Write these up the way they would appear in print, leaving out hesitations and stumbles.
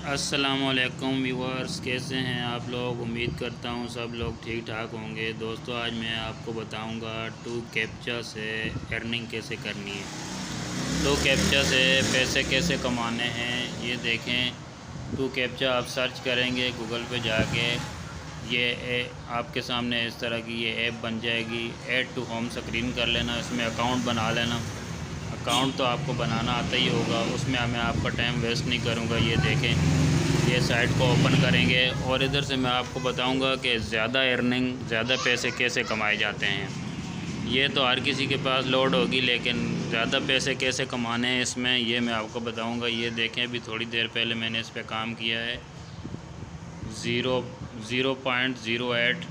अस्सलामुअलैकुम व्यूअर्स, कैसे हैं आप लोग। उम्मीद करता हूँ सब लोग ठीक ठाक होंगे। दोस्तों, आज मैं आपको बताऊँगा टू कैप्चा से अर्निंग कैसे करनी है। टू कैप्चा से पैसे कैसे कमाने हैं ये देखें। टू कैप्चा आप सर्च करेंगे गूगल पे जाके, ये आपके सामने इस तरह की ये ऐप बन जाएगी। ऐड टू होम स्क्रीन कर लेना, इसमें अकाउंट बना लेना। अकाउंट तो आपको बनाना आता ही होगा, उसमें मैं आपका टाइम वेस्ट नहीं करूँगा। ये देखें, ये साइट को ओपन करेंगे और इधर से मैं आपको बताऊँगा कि ज़्यादा अर्निंग, ज़्यादा पैसे कैसे कमाए जाते हैं। ये तो हर किसी के पास लोड होगी, लेकिन ज़्यादा पैसे कैसे कमाने हैं इसमें, ये मैं आपको बताऊँगा। ये देखें, अभी थोड़ी देर पहले मैंने इस पर काम किया है। 0.08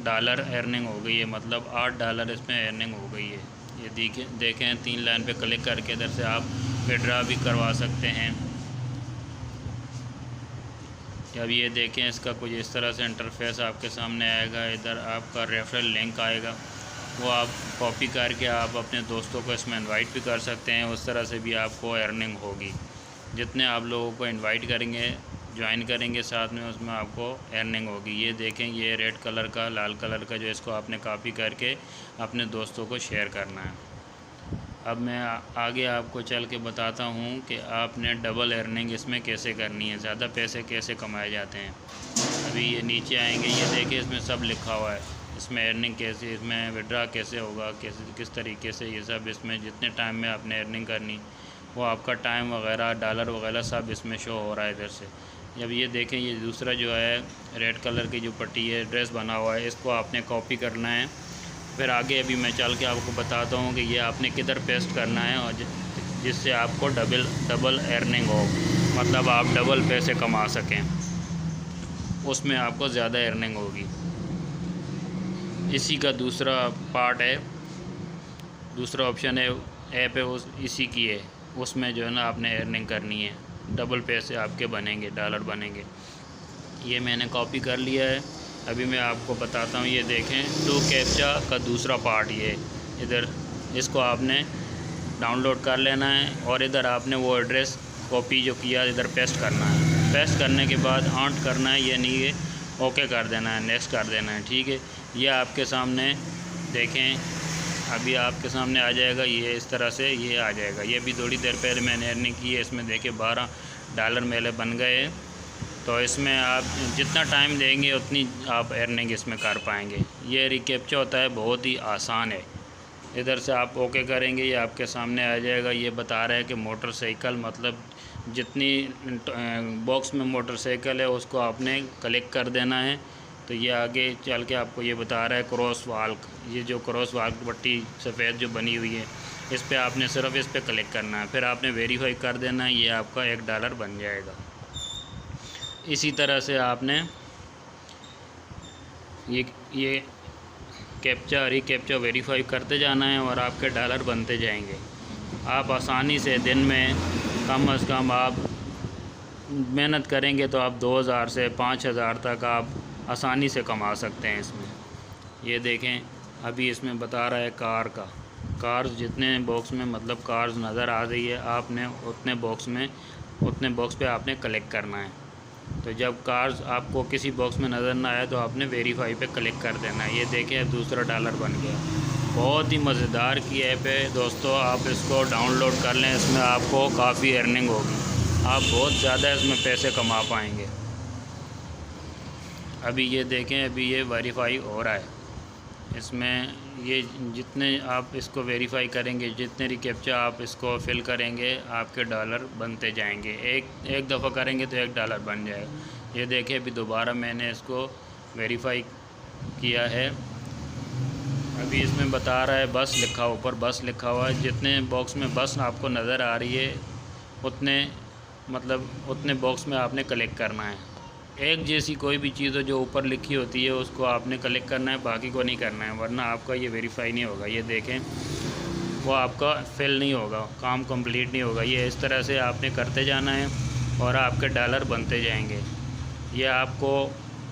डॉलर अर्निंग हो गई है, मतलब $8 इसमें अर्निंग हो गई है। ये देखें 3 लाइन पे क्लिक करके इधर से आप विड्रा भी करवा सकते हैं। अब ये देखें, इसका कुछ इस तरह से इंटरफेस आपके सामने आएगा। इधर आपका रेफरल लिंक आएगा, वो आप कॉपी करके आप अपने दोस्तों को इसमें इनवाइट भी कर सकते हैं। उस तरह से भी आपको अर्निंग होगी। जितने आप लोगों को इनवाइट करेंगे, ज्वाइन करेंगे साथ में, उसमें आपको अर्निंग होगी। ये देखें, ये रेड कलर का, लाल कलर का, जो इसको आपने कॉपी करके अपने दोस्तों को शेयर करना है। अब मैं आगे आपको चल के बताता हूँ कि आपने डबल अर्निंग इसमें कैसे करनी है, ज़्यादा पैसे कैसे कमाए जाते हैं। अभी ये नीचे आएंगे, ये देखिए इसमें सब लिखा हुआ है। इसमें अर्निंग कैसे, इसमें विड्रा कैसे होगा, कैसे किस तरीके से, ये सब इसमें जितने टाइम में आपने अर्निंग करनी, वो आपका टाइम वगैरह, डॉलर वगैरह सब इसमें शो हो रहा है इधर से। जब ये देखें, ये दूसरा जो है रेड कलर की जो पट्टी है, ड्रेस बना हुआ है, इसको आपने कॉपी करना है। फिर आगे अभी मैं चल के आपको बताता हूँ कि ये आपने किधर पेस्ट करना है, और जिससे आपको डबल अर्निंग हो, मतलब आप डबल पैसे कमा सकें, उसमें आपको ज़्यादा अर्निंग होगी। इसी का दूसरा पार्ट है, दूसरा ऑप्शन है, ऐप है उस इसी की है। उसमें जो है ना आपने अर्निंग करनी है, डबल पैसे आपके बनेंगे, डॉलर बनेंगे। ये मैंने कॉपी कर लिया है। अभी मैं आपको बताता हूँ। ये देखें, टू कैप्चा का दूसरा पार्ट ये इधर, इसको आपने डाउनलोड कर लेना है और इधर आपने वो एड्रेस कॉपी जो किया इधर पेस्ट करना है। पेस्ट करने के बाद ऑन करना है, ये नहीं है, ओके कर देना है, नेक्स्ट कर देना है, ठीक है। ये आपके सामने देखें, अभी आपके सामने आ जाएगा, ये इस तरह से ये आ जाएगा। ये भी थोड़ी देर पहले मैंने अर्निंग की है, इसमें देखिए $12 मेरे बन गए। तो इसमें आप जितना टाइम देंगे उतनी आप अर्निंग इसमें कर पाएंगे। ये रिकैप्चा होता है, बहुत ही आसान है। इधर से आप ओके करेंगे, ये आपके सामने आ जाएगा। ये बता रहा है कि मोटरसाइकिल, मतलब जितनी बॉक्स में मोटरसाइकिल है उसको आपने क्लिक कर देना है। तो ये आगे चल के आपको ये बता रहा है क्रॉस वाल्क, ये जो क्रॉस वाल्क पट्टी सफ़ेद जो बनी हुई है, इस पर आपने सिर्फ इस पर क्लिक करना है। फिर आपने वेरीफाई कर देना है, ये आपका $1 बन जाएगा। इसी तरह से आपने ये कैप्चा रिकैप्चा वेरीफाई करते जाना है और आपके डॉलर बनते जाएंगे। आप आसानी से दिन में कम से कम आप मेहनत करेंगे तो आप 2000 से 5000 तक आप आसानी से कमा सकते हैं इसमें। ये देखें, अभी इसमें बता रहा है कार का, कार्स जितने बॉक्स में, मतलब कार्स नज़र आ रही है, आपने उतने बॉक्स पे आपने क्लिक करना है। तो जब कार्स आपको किसी बॉक्स में नज़र ना आए तो आपने वेरीफाई पे क्लिक कर देना है। ये देखें, अब दूसरा डॉलर बन गया। बहुत ही मज़ेदार की ऐप है दोस्तों, आप इसको डाउनलोड कर लें। इसमें आपको काफ़ी अर्निंग होगी, आप बहुत ज़्यादा इसमें पैसे कमा पाएंगे। अभी ये देखें, अभी ये वेरीफाई हो रहा है। इसमें ये जितने आप इसको वेरीफाई करेंगे, जितने रिकैप्चा आप इसको फिल करेंगे, आपके डॉलर बनते जाएंगे। एक दफ़ा करेंगे तो $1 बन जाएगा। ये देखिए, अभी दोबारा मैंने इसको वेरीफाई किया है। अभी इसमें बता रहा है बस लिखा, ऊपर बस लिखा हुआ है। जितने बॉक्स में बस आपको नज़र आ रही है, उतने बॉक्स में आपने क्लिक करना है। एक जैसी कोई भी चीज़ हो जो ऊपर लिखी होती है उसको आपने क्लिक करना है, बाकी को नहीं करना है, वरना आपका ये वेरीफाई नहीं होगा। ये देखें, वो आपका फिल नहीं होगा, काम कंप्लीट नहीं होगा। ये इस तरह से आपने करते जाना है और आपके डॉलर बनते जाएंगे। ये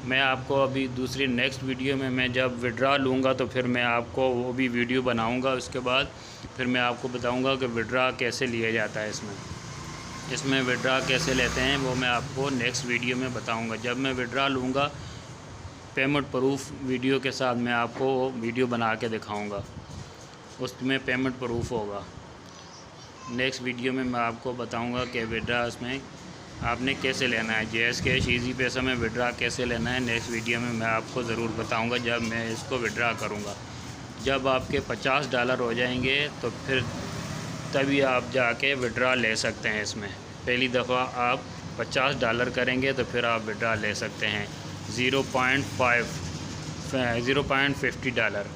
मैं आपको अभी दूसरी नेक्स्ट वीडियो में, मैं जब विड्रा लूँगा तो फिर मैं आपको वो भी वीडियो बनाऊँगा। उसके बाद फिर मैं आपको बताऊँगा कि विड्रा कैसे लिया जाता है इसमें। इसमें विड्रा कैसे लेते हैं वो मैं आपको नेक्स्ट वीडियो में बताऊंगा। जब मैं विड्रा लूँगा पेमेंट प्रूफ वीडियो के साथ मैं आपको वीडियो बना के दिखाऊंगा, उसमें पेमेंट प्रूफ होगा। नेक्स्ट वीडियो में मैं आपको बताऊंगा कि विड्रा इसमें आपने कैसे लेना है, जैज़ कैश ईजी पैसा में विड्रा कैसे लेना है। नेक्स्ट वीडियो में मैं आपको ज़रूर बताऊंगा जब मैं इसको विड्रा करूंगा। जब आपके $50 हो जाएंगे तो फिर तभी आप जाके विड्रा ले सकते हैं। इसमें पहली दफ़ा आप $50 करेंगे तो फिर आप विड्रा ले सकते हैं। 0.50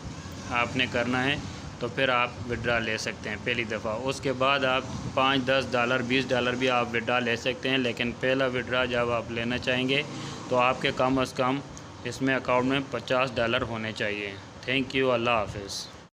आपने करना है तो फिर आप विड्रा ले सकते हैं पहली दफ़ा। उसके बाद आप $5, $10, $20 भी आप विड्रा ले सकते हैं, लेकिन पहला विड्रा जब आप लेना चाहेंगे तो आपके कम अज़ कम इसमें अकाउंट में $50 होने चाहिए। Thank you. अल्लाह हाफ़िज़।